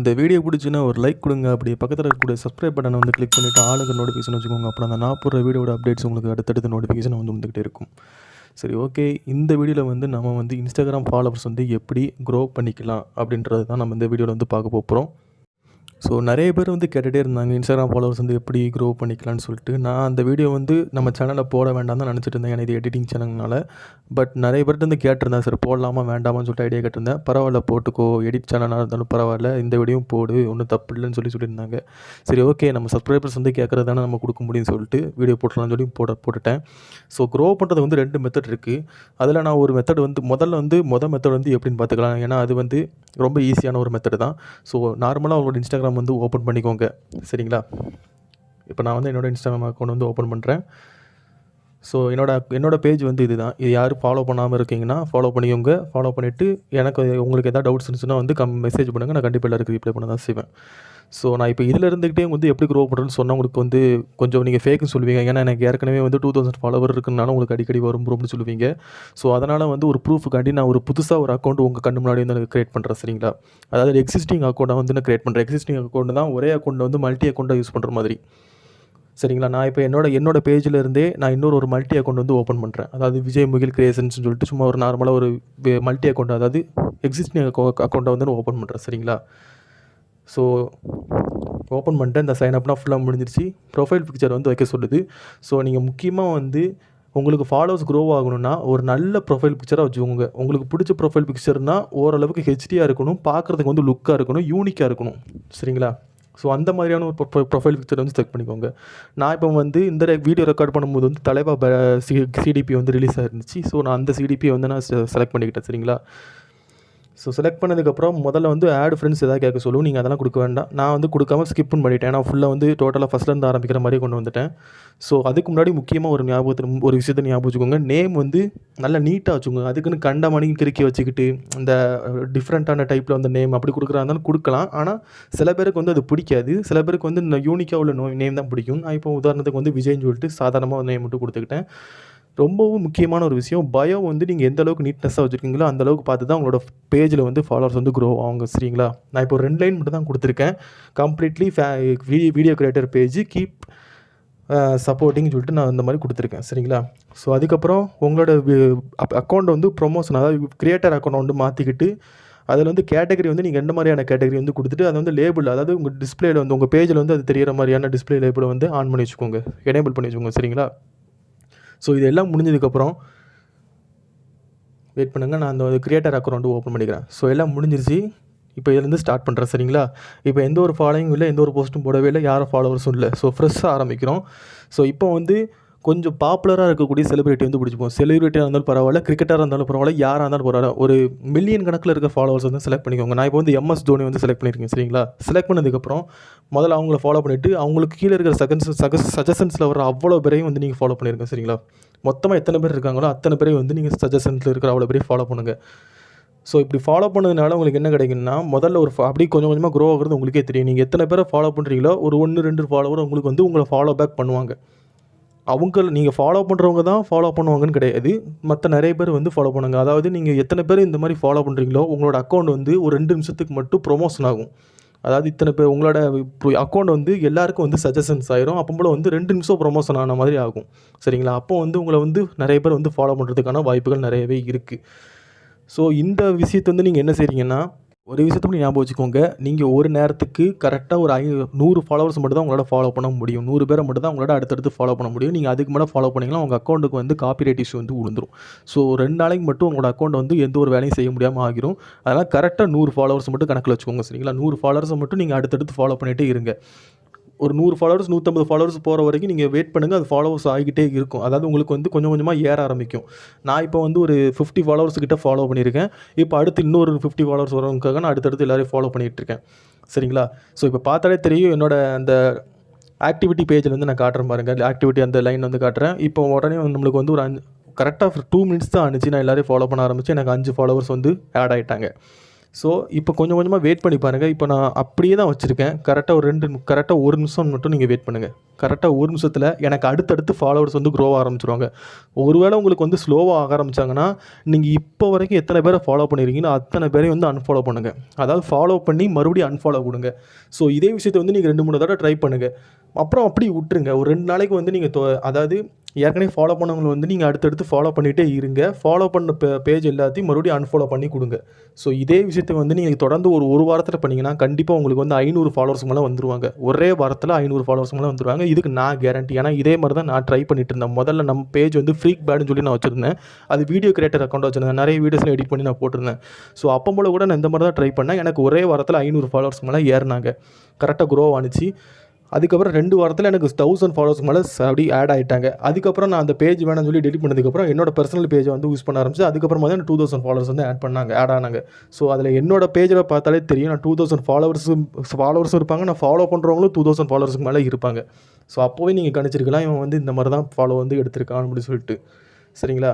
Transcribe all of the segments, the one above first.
இந்த வீடியோ பிடிச்சுன்னா ஒரு லைக் கொடுங்க. அப்படி பக்கத்தில் இருக்கக்கூடிய சப்ஸ்கிரைப் பட்டனை வந்து கிளிக் பண்ணிவிட்டு ஆளுக்கு நோட்டிஃபிகேஷன் வச்சுக்கோங்க. அப்புறம் அந்த நான் போடுற வீடியோட அப்டேட்ஸ் உங்களுக்கு அடுத்தடுத்த நோட்டிஃபிகேஷன் வந்து வந்துக்கிட்டே இருக்கும். சரி, ஓகே. இந்த வீடியோவில் வந்து நம்ம வந்து இன்ஸ்டாகிராம் ஃபாலோவர்ஸ் வந்து எப்படி க்ரோ பண்ணிக்கலாம் அப்படின்றது தான் நம்ம இந்த வீடியோவில் வந்து பார்க்க போகிறோம். ஸோ நிறைய பேர் வந்து கேட்டுகிட்டே இருந்தாங்க, இன்ஸ்டாகிராம் ஃபாலோவர்ஸ் வந்து எப்படி க்ரோ பண்ணிக்கலான்னு சொல்லிட்டு. நான் அந்த வீடியோ வந்து நம்ம சேனலில் போட வேண்டாம் தான் நினச்சிட்டு இருந்தேன், ஏன்னா இது எடிட்டிங் சேனல்னால. பட் நிறைய பேர்ட்டு வந்து கேட்டிருந்தேன், சார் போடலாமா வேண்டாமான்னு சொல்லிட்டு ஐடியா கேட்டிருந்தேன். பரவாயில்ல போட்டுக்கோ, எடிட் சேனலாக இருந்தாலும் பரவாயில்ல, இந்த வீடியோவும் போடு, ஒன்றும் தப்பு இல்லைன்னு சொல்லியிருந்தாங்க. சரி, ஓகே, நம்ம சப்ஸ்கிரைபர்ஸ் வந்து கேட்குறது தானே நம்ம கொடுக்க முடியும்னு சொல்லிட்டு வீடியோ போட்டுடலாம்னு சொல்லி போட்டுட்டேன். ஸோ க்ரோ பண்ணுறது வந்து 2 மெத்தட் இருக்குது. அதில் நான் ஒரு மெத்தட் வந்து மொதல் மெத்தட் வந்து எப்படின்னு பார்த்துக்கலாம். ஏன்னா அது வந்து ரொம்ப ஈஸியான ஒரு மெத்தட் தான். ஸோ நார்மலாக உங்களோட இன்ஸ்டாகிராம் வந்து ஓப்பன் பண்ணிக்கோங்க, சரிங்களா? இப்போ நான் வந்து என்னோடய இன்ஸ்டாகிராம் அக்கௌண்ட் வந்து ஓப்பன் பண்ணுறேன். ஸோ என்னோட பேஜ் வந்து இது தான். இது யாரும் ஃபாலோ பண்ணாமல் இருக்கீங்கன்னா ஃபாலோ பண்ணிக்கோங்க. ஃபாலோ பண்ணிவிட்டு எனக்கு உங்களுக்கு எதாவது டவுட்ஸ் இருந்துச்சுன்னா வந்து மெசேஜ் பண்ணுங்கள். நான் கண்டிப்பாக எல்லாருக்கும் ரிப்ளை பண்ண தான் செய்வேன். ஸோ நான் இப்போ இதில் இருந்துக்கிட்டே வந்து எப்படி க்ரோ பண்ணுறேன்னு சொன்னால் உங்களுக்கு வந்து கொஞ்சம் நீங்கள் ஃபேக்குன்னு சொல்லுவீங்க. ஏன்னா எனக்கு ஏற்கனவே வந்து 2000 ஃபாலோவர் இருக்குனால உங்களுக்கு அடிக்கடி வரும் ப்ரோன்னு சொல்லுவீங்க. ஸோ அதனால் வந்து ஒரு ப்ரூஃபுக்காண்டி நான் ஒரு புதுசாக ஒரு அக்கௌண்ட் உங்கள் கண்ணு முன்னாடி வந்து எனக்கு க்ரியேட் பண்ணுறேன், சரிங்களா? அதாவது எக்ஸிஸ்டிங் அக்கௌண்ட்டை வந்து நான் க்ரியேட் பண்ணுறேன். எக்ஸிஸ்டிங் அக்கௌண்ட் தான் ஒரே அக்கௌண்ட்டை வந்து மல்டி அக்கௌண்ட்டாக யூஸ் பண்ணுற மாதிரி, சரிங்களா? நான் இப்போ என்னோட பேஜில் இருந்தே நான் இன்னொரு மல்டி அக்கௌண்ட் வந்து ஓப்பன் பண்ணுறேன். அதாவது விஜய் முகில் கிரியேஷன்ஸ்னு சொல்லிட்டு சும்மா ஒரு நார்மலாக ஒரு மல்டி அக்கௌண்ட், அதாவது எக்ஸிஸ்டிங் அக்கௌண்ட்டை வந்து நான் ஓப்பன் பண்ணுறேன், சரிங்களா? ஸோ ஓப்பன் பண்ணிட்டு இந்த சைன் அப்னா ஃபுல்லாக முடிஞ்சிருச்சு. ப்ரொஃபைல் பிக்சர் வந்து வைக்க சொல்லுது. ஸோ நீங்கள் முக்கியமாக வந்து உங்களுக்கு ஃபாலோவர்ஸ் க்ரோ ஆகணும்னா ஒரு நல்ல ப்ரொஃபைல் பிக்சராக வச்சுக்கோங்க. உங்களுக்கு பிடிச்ச ப்ரொஃபைல் பிக்சர்னால் ஓரளவுக்கு ஹெச்டியாக இருக்கணும், பார்க்குறதுக்கு வந்து லுக்காக இருக்கணும், யூனிக்காக இருக்கணும், சரிங்களா? ஸோ அந்த மாதிரியான ஒரு ப்ரொஃபைல் பிக்சர் வந்து செலக்ட் பண்ணிக்கோங்க. நான் இப்போ வந்து இந்த வீடியோ ரெக்கார்ட் பண்ணும்போது வந்து தலைவா சிடிபி வந்து ரிலீஸ் ஆகிருந்துச்சு. ஸோ நான் அந்த சிடிபியை வந்து நான் செலக்ட் பண்ணிக்கிட்டேன், சரிங்களா? ஸோ செலக்ட் பண்ணதுக்கப்புறம் முதல்ல வந்து ஆட் ஃப்ரெண்ட்ஸ் எதாவது கேட்க சொல்லுவோம். நீங்கள் அதெல்லாம் கொடுக்க வேண்டாம். நான் வந்து கொடுக்காம ஸ்கிப்னு பண்ணிட்டேன். ஏன்னா ஃபுல்லாக வந்து டோட்டலாக ஃபஸ்ட்லேருந்து ஆரம்பிக்கிற மாதிரி கொண்டு வந்துட்டேன். ஸோ அதுக்கு முன்னாடி முக்கியமாக ஒரு விஷயத்தை ஞாபகம் வச்சுக்கோங்க. நேம் வந்து நல்லா நீட்டாக வச்சுக்கோங்க. அதுக்குன்னு கண்ட மணிக்கு கிறுக்கி வச்சுக்கிட்டு இந்த டிஃப்ரெண்ட்டான டைப்பில் வந்து நேம் அப்படி கொடுக்குறா இருந்தாலும் கொடுக்கலாம். ஆனால் சில பேருக்கு வந்து அது பிடிக்காது. சில பேருக்கு வந்து இந்த யூனிக்காக உள்ள நேம் தான் பிடிக்கும். நான் இப்போ உதாரணத்துக்கு வந்து விஜய்ன்னு சொல்லிட்டு சாதாரணமாக நேம் மட்டும் கொடுத்துக்கிட்டேன். ரொம்பவும் முக்கியமான ஒரு விஷயம், பயோ வந்து நீங்கள் எந்த அளவுக்கு நீட்னஸாக வச்சுருக்கீங்களோ அந்தளவுக்கு பார்த்து தான் உங்களோட பேஜில் வந்து ஃபாலோவர்ஸ் வந்து க்ரோ ஆகுங்க, சரிங்களா? நான் இப்போ 2 லைன் மட்டும் தான் கொடுத்துருக்கேன். Completely video creator page keep சப்போர்ட்டிங்னு சொல்லிட்டு நான் இந்த மாதிரி கொடுத்துருக்கேன், சரிங்களா? ஸோ அதுக்கப்புறம் உங்களோட அக்கௌண்ட் வந்து ப்ரொமோஷன், அதாவது கிரியேட்டர் அக்கௌண்ட் வந்து மாற்றிக்கிட்டு அதில் வந்து கேட்டகரி வந்து நீங்கள் எந்த மாதிரியான கேட்டகரி வந்து கொடுத்துட்டு அதை வந்து லேபிள், அதாவது உங்கள் டிஸ்பிளேயில் வந்து உங்கள் பேஜில் வந்து அது தெரிகிற மாதிரியான டிஸ்பிளே லேபிளை வந்து ஆன் பண்ணி வச்சுக்கோங்க, எனேபிள் பண்ணி வச்சுக்கோங்க, சரிங்களா? ஸோ இதெல்லாம் முடிஞ்சதுக்கப்புறம் வெயிட் பண்ணுங்கள், நான் அந்த கிரியேட்டர் அக்கௌண்ட் ஓப்பன் பண்ணிக்கிறேன். ஸோ எல்லாம் முடிஞ்சிருச்சு. இப்போ இதுலேருந்து ஸ்டார்ட் பண்ணுறேன், சரிங்களா? இப்போ எந்த ஒரு ஃபாலோயிங்கும் இல்லை, எந்த ஒரு போஸ்ட்டும் போடவே இல்லை, யாரும் ஃபாலோவர்ஸும் இல்லை. ஸோ ஃப்ரெஷ்ஷாக ஆரம்பிக்கிறோம். ஸோ இப்போ வந்து கொஞ்சம் பாப்புலராக இருக்கக்கூடிய செலிபிரிட்டி வந்து பிடிச்சிப்போம். செலிபிரிட்டியாக இருந்தாலும் பரவாயில்ல, கிரிக்கெட்டாக இருந்தாலும் பரவாயில்ல, யாராக இருந்தாலும் பரவாயில்ல, ஒரு மில்லியன் கணக்கில் இருக்க ஃபாலோவர்ஸ் வந்து செலக்ட் பண்ணிக்கோங்க. நான் இப்போ வந்து MS தோனி வந்து செலக்ட் பண்ணியிருக்கேன், சரிங்களா? செலக்ட் பண்ணதுக்கப்புறம் முதல்ல அவங்கள ஃபாலோ பண்ணிவிட்டு அவங்களுக்கு கீழே இருக்கிற சஜஷன்ஸில் வர அவ்வளோ பேரையும் வந்து நீங்கள் ஃபாலோ பண்ணியிருக்கேன், சரிங்களா? மொத்தமாக எத்தனை பேர் இருக்காங்களோ அத்தனை பேரையும் வந்து நீங்கள் சஜஷன்ஸில் இருக்கிற அவ்வளோ பேரையும் ஃபாலோ பண்ணுங்கள். ஸோ இப்படி ஃபாலோ பண்ணதுனால உங்களுக்கு என்ன கிடைக்குன்னா, முதல்ல அப்படியே கொஞ்சம் கொஞ்சமாக க்ரோ ஆகுறது உங்களுக்கே தெரியும். நீங்கள் எத்தனை பேரை ஃபாலோ பண்ணுறீங்களோ ஒரு 1, 2 ஃபாலோவர் உங்களுக்கு வந்து உங்களை ஃபாலோ பேக் பண்ணுவாங்க. நீங்கள் ஃபாலோ பண்ணுறவங்க தான் ஃபாலோ பண்ணுவாங்கன்னு கிடையாது, மற்ற நிறைய பேர் வந்து ஃபாலோ பண்ணுங்க. அதாவது நீங்கள் எத்தனை பேர் இந்த மாதிரி ஃபாலோ பண்ணுறீங்களோ உங்களோட அக்கௌண்ட் வந்து ஒரு 2 நிமிஷத்துக்கு மட்டும் ப்ரொமோஷன் ஆகும். அதாவது இத்தனை பேர் உங்களோட அக்கௌண்ட் வந்து எல்லாருக்கும் வந்து சஜஷன்ஸ் ஆயிரும். அப்போ போல் வந்து 2 நிமிஷம் ப்ரொமோஷன் ஆன மாதிரி ஆகும், சரிங்களா? அப்போ வந்து உங்களை வந்து நிறைய பேர் வந்து ஃபாலோ பண்ணுறதுக்கான வாய்ப்புகள் நிறையவே இருக்குது. ஸோ இந்த விஷயத்தை வந்து நீங்கள் என்ன செய்கிறீங்கன்னா, ஒரு விஷயத்தை மட்டும் ஞாபகம் வச்சுக்கோங்க. நீங்கள் ஒரு நேரத்துக்கு கரெக்டாக ஒரு 100 ஃபாலோவர்ஸ் மட்டும் தான் உங்களால் ஃபாலோ பண்ண முடியும். 100 பேரை மட்டும் தான் உங்களால் அடுத்தடுத்து ஃபாலோ பண்ண முடியும். நீங்கள் அதுக்கு மேலே ஃபாலோ பண்ணிங்கன்னா உங்கள் அக்கௌண்ட்டுக்கு வந்து காப்பிரைட் இஷ்யூ வந்து விழுந்துரும். ஸோ 2 நாளைக்கு மட்டும் உங்களோட அக்கௌண்ட் வந்து எந்த ஒரு வேலையும் செய்ய முடியாமல் ஆகிரும். அதனால் கரெக்டாக 100 ஃபாலோவர்ஸ் மட்டும் கணக்கில் வச்சுக்கோங்க, சரிங்களா? 100 ஃபாலோவர்ஸை மட்டும் நீங்கள் அடுத்தடுத்து ஃபாலோ பண்ணிகிட்டே இருங்க. ஒரு 100 ஃபாலோவர்ஸ் 150 ஃபாலோவர்ஸ் போகிற வரைக்கும் நீங்கள் வெயிட் பண்ணுங்கள். அது ஃபாலோவர்ஸ் ஆகிக்கிட்டே இருக்கும். அதாவது உங்களுக்கு வந்து கொஞ்சம் கொஞ்சமாக ஏற ஆரம்பிக்கும். நான் இப்போ வந்து ஒரு 50 ஃபாலோவர்ஸ் கிட்ட ஃபாலோ பண்ணியிருக்கேன். இப்போ அடுத்து இன்னொரு 50 ஃபாலோவர்ஸ் வரவங்களுக்காக நான் அடுத்தடுத்து எல்லாரையும் ஃபாலோ பண்ணிகிட்ருக்கேன், சரிங்களா? ஸோ இப்போ பார்த்தாலே தெரியும், என்னோட அந்த ஆக்டிவிட்டி பேஜில் வந்து நான் காட்டுறேன் பாருங்கள். ஆக்டிவிட்டி அந்த லைன் வந்து காட்டுறேன். இப்போ உடனே நம்மளுக்கு வந்து கரெக்டாக 2 மினிட்ஸ் தான் ஆனிச்சு. நான் எல்லோரையும் ஃபாலோ பண்ண ஆரம்பித்து எனக்கு 5 ஃபாலோவர்ஸ் வந்து ஆட் ஆகிட்டாங்க. ஸோ இப்போ கொஞ்சம் கொஞ்சமாக வெயிட் பண்ணி பாருங்கள். இப்போ நான் அப்படியே தான் வச்சுருக்கேன். கரெக்டாக ஒரு நிமிஷம் மட்டும் நீங்கள் வெயிட் பண்ணுங்கள். கரெக்டாக ஒரு நிமிஷத்தில் எனக்கு அடுத்தடுத்து ஃபாலோவர்ஸ் வந்து க்ரோ ஆரம்பிச்சிருவாங்க. ஒருவேளை உங்களுக்கு வந்து ஸ்லோவாக ஆக ஆரம்பித்தாங்கன்னா, நீங்கள் இப்போ வரைக்கும் எத்தனை பேரை ஃபாலோ பண்ணியிருக்கீங்களோ அத்தனை பேரையும் வந்து அன்ஃபாலோ பண்ணுங்கள். அதாவது ஃபாலோ பண்ணி மறுபடியும் அன்ஃபாலோ கொடுங்க. ஸோ இதே விஷயத்தை வந்து நீங்கள் 2-3 தடவை ட்ரை பண்ணுங்கள். அப்புறம் அப்படி விட்டுருங்க. ஒரு 2 நாளைக்கு வந்து நீங்கள் அதாவது ஏற்கனவே ஃபாலோ பண்ணவங்களை வந்து நீங்கள் அடுத்தடுத்து ஃபாலோ பண்ணிகிட்டே இருங்க. ஃபாலோ பண்ண பேஜ் எல்லாத்தையும் மறுபடியும் அன்ஃபாலோ பண்ணி கொடுங்க. ஸோ இதே விஷயத்தை வந்து நீங்கள் தொடர்ந்து ஒரு வாரத்தில் பண்ணிங்கன்னா கண்டிப்பாக உங்களுக்கு வந்து 500 ஃபாலோவர்ஸ் மேலே வந்துருவாங்க. ஒரே வாரத்தில் 500 ஃபாலோவர்ஸ் மேலே வந்துருவாங்க. இதுக்கு நான் கேரண்டி. ஏன்னா இதே மாதிரி தான் நான் ட்ரை பண்ணிட்டு இருந்தேன். முதல்ல நம்ம பேஜ் வந்து ஃப்ரீக் பேடுன்னு சொல்லி நான் வச்சுருந்தேன். அது வீடியோ கிரியேட்டர் அக்கௌண்ட் வச்சுருந்தேன். நிறைய வீடியோஸ்லாம் எடிட் பண்ணி நான் போட்டிருந்தேன். ஸோ அப்போ போல கூட நான் இந்த மாதிரி தான் ட்ரை பண்ணேன். எனக்கு ஒரே வாரத்தில் 500 ஃபாலோவர்ஸ் மேலே ஏறினாங்க. கரெக்டாக க்ரோ ஆனிச்சு. அதுக்கப்புறம் 2 வாரத்தில் எனக்கு 1000 ஃபாலோவர்ஸ் மேலே அப்படி ஆட் ஆகிட்டாங்க. அதுக்கப்புறம் நான் அந்த பேஜ் வேணும்னு சொல்லி டெலிட் பண்ணதுக்கப்புறம் என்னோட பர்சனல் பேஜை வந்து யூஸ் பண்ண ஆரம்பிச்சு. அதுக்கப்புறமா தான் 2000 ஃபாலோவர்ஸ் வந்து ஆட் ஆனாங்க. ஸோ அதில் என்னோட பேஜில் பார்த்தாலே தெரியும். நான் 2000 ஃபாலோவர்ஸும் இருப்பாங்க. நான் ஃபாலோ பண்ணுறவங்களும் 2000 ஃபாலோவர்ஸுக்கு மேலே இருப்பாங்க. ஸோ அப்போவே நீங்கள் கணிச்சிருக்கலாம் இவன் வந்து இந்த மாதிரி தான் ஃபாலோ வந்து எடுத்திருக்கான் அப்படின்னு சொல்லிட்டு. சரிங்களா?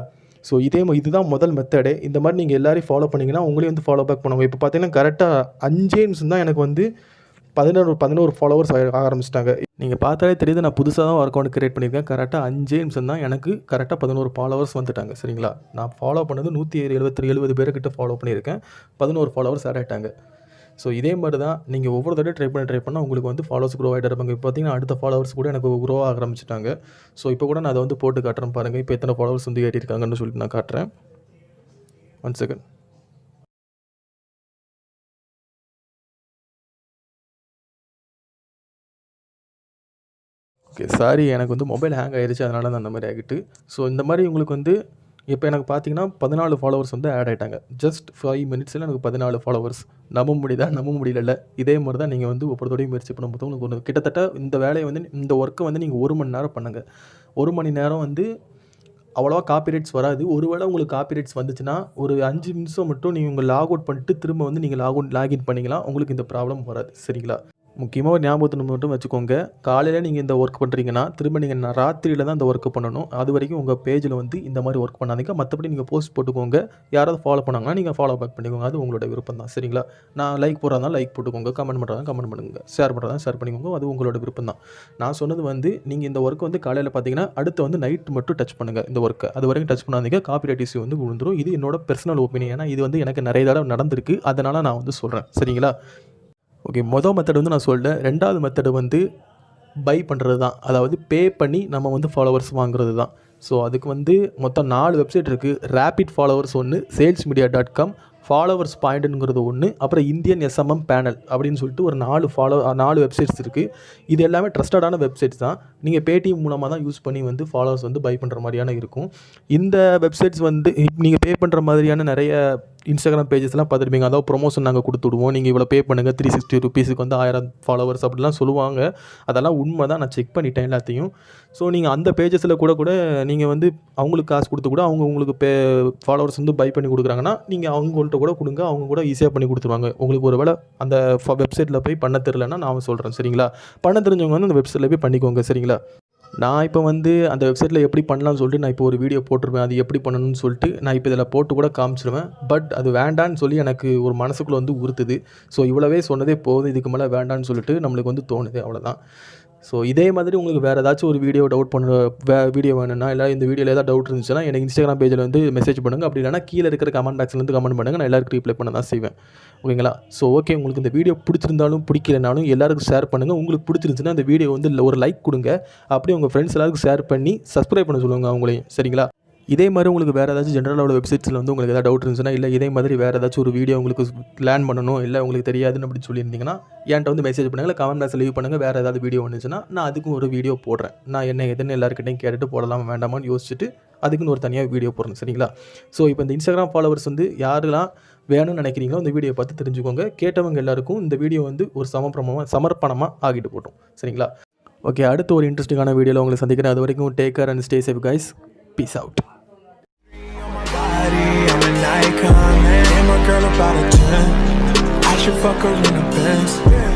ஸோ இதுதான் முதல் மெத்தடே. இந்த மாதிரி நீங்கள் எல்லாரையும் ஃபாலோ பண்ணிங்கன்னா உங்களையும் வந்து ஃபாலோ பேக் பண்ணுவாங்க. இப்போ பார்த்தீங்கன்னா கரெக்டாக 5 நிமிஷம் தான் எனக்கு வந்து 11 ஃபாலோவர்ஸ் ஆரம்பிச்சிட்டாங்க. நீங்கள் பார்த்தாலே தெரியுது நான் புதுசாக தான் அக்கௌண்ட் கிரியேட் பண்ணியிருக்கேன். கரெக்டாக 5 நிமிஷம் தான் எனக்கு கரெக்டாக 11 ஃபாலோவர்ஸ் வந்துட்டாங்க. சரிங்களா? நான் ஃபாலோ பண்ணது 170 பேர்கிட்ட ஃபாலோ பண்ணியிருக்கேன். 11 ஃபாலோவர்ஸ் ஆட் ஆகிட்டாங்க. ஸோ இதே மாதிரி தான் நீங்கள் ஒவ்வொரு தடவை ட்ரை பண்ணால் உங்களுக்கு வந்து ஃபாலோவர்ஸ் க்ரோ ஆகிட்டு இருப்பாங்க. இப்போ பார்த்தீங்கன்னா அடுத்த ஃபாலோவர்ஸ் கூட எனக்கு க்ரோ ஆக ஆரம்பிச்சிட்டாங்க. ஸோ இப்போ கூட நான் அதை வந்து போட்டு காட்டுறேன் பாருங்கள். இப்போ எத்தனை ஃபாலோவர்ஸ் வந்து ஏறியிருக்காங்கன்னு சொல்லிட்டு நான் காட்டுறேன். 1 செகண்ட். ஓகே, சாரி, எனக்கு வந்து மொபைல் ஹேங் ஆகிடுச்சு. அதனால தான் அந்த மாதிரி ஆகிட்டு. ஸோ இந்த மாதிரி உங்களுக்கு வந்து இப்போ எனக்கு பார்த்தீங்கன்னா 14 ஃபாலோவர்ஸ் வந்து ஆட் ஆகிட்டாங்க. ஜஸ்ட் 5 மினிட்ஸில் எனக்கு 14 ஃபாலோவர்ஸ். நம்ப முடியல. இதே மாதிரி தான் நீங்கள் வந்து ஒவ்வொருத்தோடையும் முயற்சி பண்ணும்போது உங்களுக்கு கிட்டத்தட்ட இந்த வேலையை வந்து இந்த ஒர்க்கை வந்து நீங்கள் 1 மணி நேரம் பண்ணுங்கள். 1 மணி நேரம் வந்து அவ்வளோவா காப்பிரைட்ஸ் வராது. ஒருவேளை உங்களுக்கு காப்பிரைட்ஸ் வந்துச்சுன்னா ஒரு 5 நிமிஷம் மட்டும் நீங்கள் லாக் அவுட் பண்ணிட்டு திரும்ப வந்து நீங்கள் லாகின் பண்ணிக்கலாம். உங்களுக்கு இந்த ப்ராப்ளம் வராது. சரிங்களா? முக்கியமாக ஒரு ஞாபகத்தை மட்டும் வச்சுக்கோங்க. காலையில் நீங்கள் இந்த ஒர்க் பண்ணுறீங்கன்னா திரும்ப நீங்கள் ராத்திரியில் தான் இந்த ஒர்க்கு பண்ணணும். அது வரைக்கும் உங்கள் பேஜில் வந்து இந்த மாதிரி ஒர்க் பண்ணாதீங்க. மற்றபடி நீங்கள் போஸ்ட் போட்டுக்கோங்க. யாராவது ஃபாலோ பண்ணாங்கன்னா நீங்கள் ஃபாலோ பேக் பண்ணிக்கோங்க. அது உங்களோட விருப்பம் தான். சரிங்களா? நான் லைக் போடுறதா லைக் போட்டுக்கோங்க. கமெண்ட் பண்ணுறதா கமெண்ட் பண்ணுங்கள். ஷேர் பண்ணுறதா ஷேர் பண்ணிக்கோங்க. அது உங்களோட விருப்பம் தான். நான் சொன்னது வந்து நீங்கள் இந்த ஒர்க் வந்து காலையில் பார்த்தீங்கன்னா அடுத்து வந்து நைட் மட்டும் டச் பண்ணுங்கள் இந்த ஒர்க்கை. அது வரைக்கும் டச் பண்ணாதீங்க. காப்பிரைட் இஷ்யூ வந்து விழுந்துரும். இது என்னோட பர்சனல் ஒப்பீனியன். ஏன்னா இது வந்து எனக்கு நிறைய தடவை நடந்திருக்கு. அதனால் நான் வந்து சொல்கிறேன். சரிங்களா? ஓகே, மொதல் மெத்தட் வந்து நான் சொல்லிட்டேன். 2வது மெத்தடு வந்து பை பண்ணுறது தான். அதாவது பே பண்ணி நம்ம வந்து ஃபாலோவர்ஸ் வாங்குறது தான். ஸோ அதுக்கு வந்து மொத்தம் 4 வெப்சைட் இருக்குது. ரேபிட் ஃபாலோவர்ஸ் ஒன்று, salesmedia.com, ஃபாலோவர்ஸ் பாயிண்ட்டுங்கிறது ஒன்று, அப்புறம் இந்தியன் SMM பேனல் அப்படின்னு சொல்லிட்டு ஒரு 4 வெப்சைட்ஸ் இருக்குது. இது எல்லாமே ட்ரஸ்டடான வெப்சைட்ஸ் தான். நீங்கள் பேடிஎம் மூலமாக தான் யூஸ் பண்ணி வந்து ஃபாலோவர்ஸ் வந்து பை பண்ணுற மாதிரியான இருக்கும். இந்த வெப்சைட்ஸ் வந்து நீங்கள் பே பண்ணுற மாதிரியான நிறைய இன்ஸ்டாகிராம் பேஜஸ்லாம் பார்த்துருப்பீங்க. அதாவது ப்ரொமோஷன் நாங்கள் கொடுத்துடுவோம், நீங்கள் இவ்வளோ பே பண்ணுங்கள், 360 ருபீஸுக்கு வந்து 1000 ஃபாலோவர்ஸ் அப்படிலாம் சொல்லுவாங்க. அதெல்லாம் உண்மை தான். நான் செக் பண்ணிட்டேன் எல்லாத்தையும். ஸோ நீங்கள் அந்த பேஜஸில் கூட நீங்கள் வந்து அவங்களுக்கு காசு கொடுத்து கூட அவங்க உங்களுக்கு ஃபாலோவர்ஸ் வந்து பை பண்ணி கொடுக்குறாங்கன்னா நீங்கள் அவங்கள்ட்ட கூட கொடுங்க. அவங்க கூட ஈஸியாக பண்ணி கொடுத்துருவாங்க. உங்களுக்கு ஒரு வேளை அந்த வெப்சைட்டில் போய் பண்ண தெரிலன்னா நான் சொல்கிறேன். சரிங்களா? பண்ண தெரிஞ்சவங்க வந்து அந்த வெப்சைட்டில் போய் பண்ணிக்கோங்க. சரிங்களா? நான் இப்போ வந்து அந்த வெப்சைட்டில் எப்படி பண்ணலாம்னு சொல்லிட்டு நான் இப்போ ஒரு வீடியோ போட்டிருப்பேன். அது எப்படி பண்ணணும்னு சொல்லிட்டு நான் இப்போ இதில் போட்டு கூட காமிச்சிருவேன். பட் அது வேண்டான்னு சொல்லி எனக்கு ஒரு மனசுக்குள்ளே வந்து உறுத்துது. ஸோ இவ்வளவே சொன்னதே போதும், இதுக்கு மேலே வேண்டான்னு சொல்லிட்டு நம்மளுக்கு வந்து தோணுது. அவ்வளோதான். ஸோ இதே மாதிரி உங்களுக்கு வேறு ஏதாச்சும் ஒரு வீடியோ வீடியோ வேணும்னா, இல்லை இந்த வீடியோவில் ஏதாவது டவுட் இருந்துச்சுன்னா எனக்கு இன்ஸ்டாகிராம் பேஜில் வந்து மெசேஜ் பண்ணுங்கள். அப்படி இல்லைனா கீழே இருக்கிற கமெண்ட் பாக்ஸ்லேருந்து கமெண்ட் பண்ணுங்கள். நான் எல்லாருக்கும் ரிப்ளை பண்ண தான் செய்வேன். ஓகேங்களா? ஸோ ஓகே, உங்களுக்கு இந்த வீடியோ பிடிச்சிருந்தாலும் பிடிக்கலனாலும் எல்லாருக்கும் ஷேர் பண்ணுங்கள். உங்களுக்கு பிடிச்சிருந்துச்சுன்னா அந்த வீடியோ வந்து ஒரு லைக் கொடுங்க. அப்படியே உங்கள் ஃப்ரெண்ட்ஸ் எல்லாருக்கும் ஷேர் பண்ணி சப்ஸ்கிரைப் பண்ண சொல்லுவாங்க அவங்களையும். சரிங்களா? இதே மாதிரி உங்களுக்கு வேறு ஏதாச்சும் ஜென்ரலாக வெப்சைட்ஸில் வந்து உங்களுக்கு ஏதாவது டவுட் இருந்துச்சுன்னா, இல்லை இதே மாதிரி வேறு ஏதாச்சும் ஒரு வீடியோ உங்களுக்கு லேர்ன் பண்ணணும், இல்லை உங்களுக்கு தெரியாதுன்னு அப்படின்னு சொல்லியிருந்தீங்கன்னா என்கிட்ட வந்து மெசேஜ் பண்ணுங்கள். இல்லை கமெண்ட் பாக்ஸில் லீவ் பண்ணுங்கள். வேறு ஏதாவது வீடியோ வந்துச்சுன்னா நான் அதுக்கும் ஒரு வீடியோ போடுறேன். நான் என்ன எதுன்னு எல்லாருக்கிட்டையும் கேட்டுட்டு போடலாம் வேண்டாமான்னு யோசிச்சுட்டு அதுக்குன்னு ஒரு தனியாக வீடியோ போடுறேன். சரிங்களா? ஸோ இப்போ இந்த இன்ஸ்டாகிராம் ஃபாலோவர்ஸ் வந்து யாரெல்லாம் வேணும்னு நினைக்கிறீங்களோ இந்த வீடியோ பார்த்து தெரிஞ்சுக்கோங்க. கேட்டவங்க எல்லாருக்கும் இந்த வீடியோ வந்து ஒரு சமர்ப்பணமாக ஆகிட்டு போட்டோம். சரிங்களா? ஓகே, அடுத்து ஒரு இன்ட்ரெஸ்டிங்கான வீடியோவில் உங்களை சந்திக்கிறேன். அது வரைக்கும் take care and stay safe guys. Peace out. I'm an icon, man. And my girl about a 10. I should fuck her in a Benz.